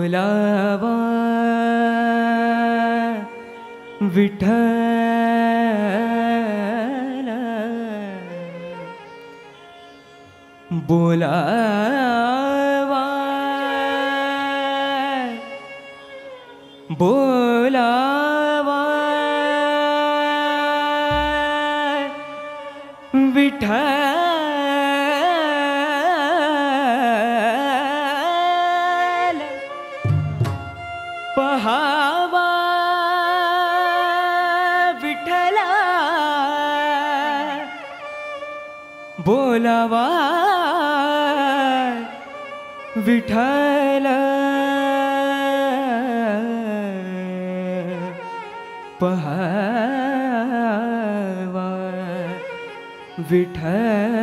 बोलावा विठ्ठल बोलावा बोलावा विठ्ठल पहावा विठ्ठला बोलावा विठ्ठल पहावा विठ्ठल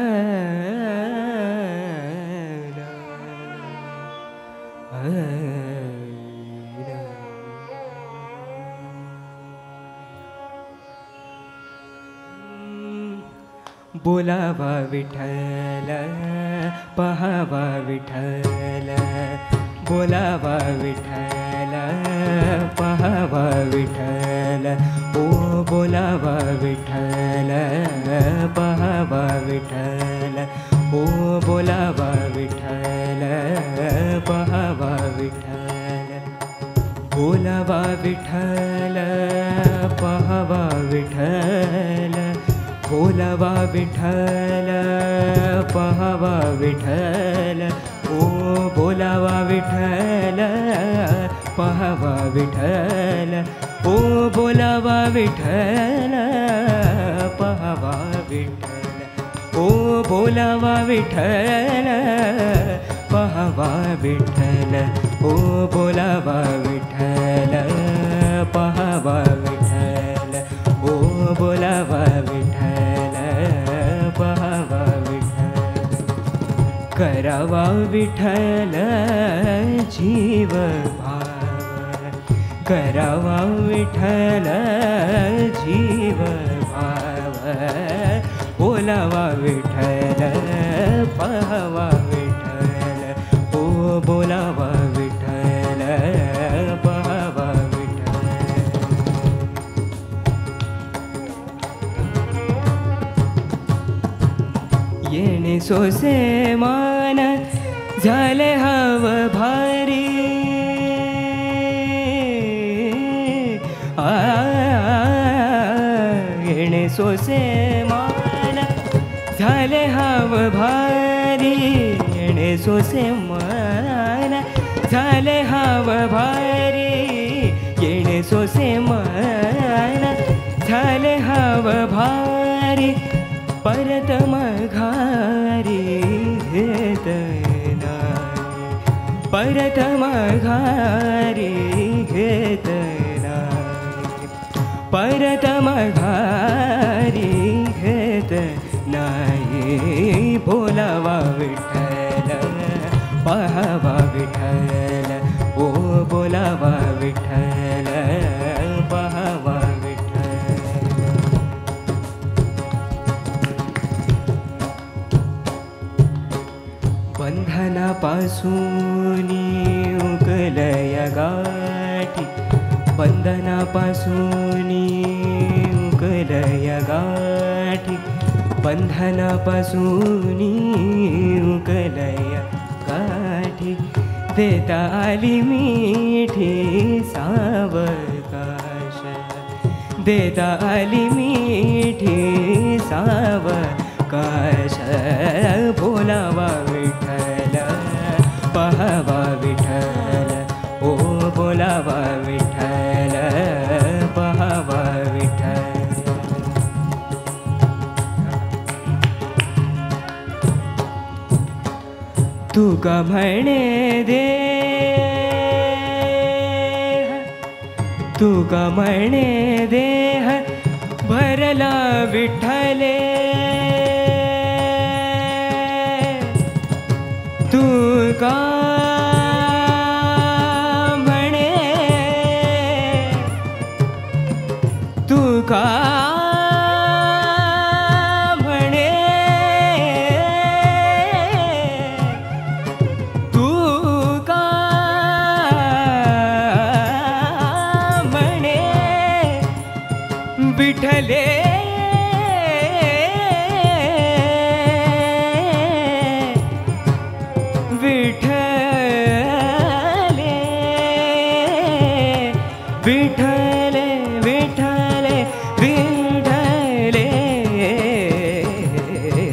बोलावा विठ्ठल पहावा विठ्ठल बोलावा विठ्ठल पहावा विठ्ठल ओ बोलावा विठ्ठल पहावा विठ्ठल ओ बोलावा विठ्ठल पहावा विठ्ठल बोलावा विठ्ठल पहावा विठ्ठल बोलावा विठ्ठल पहावा विठ्ठल ओ बोलावा विठ्ठल पहावा विठ्ठल ओ बोलावा विठ्ठल पहावा विठ्ठल ओ बोलावा विठ्ठल पहावा विठ्ठल ओ बोलावा विठ्ठल पहावा विठ्ठल ओ बोलावा विठ्ठल पहावा विठ्ठल करावा विठ्ठल जीव भाव करावा विठ्ठल जीव भाव बोलावा विठ्ठल पहावा विठ्ठल ओ बोलावा विठ्ठल पहावा येणे सोसे मान झाले हव भारी येणे सोसे मान झाले हव भारी येणे सोसे मान झाले हव भारी येणे सोसे मान झाले हव भारी परत मघारी घेत नाही परत मघारी घेत नाही परत मघारी घेत नाही बोलावा विठ्ठल पहावा विठ्ठल ओ बोलावा विठ्ठल पहावा बंधनापासून उकलया गाठी बंधनापासून उकलया गाठी बंधनापासून उकलया गाठी देता आली मिठी सावकाश देता आली मिठी सावकाश बोलावा विठ्ठल पहावा विठ्ठल ओ बोलावा विठ्ठल पहावा विठ्ठल तुका म्हणे देह तुका म्हणे देह भरला विठ्ठले तुका म्हणे तुका म्हणे तुका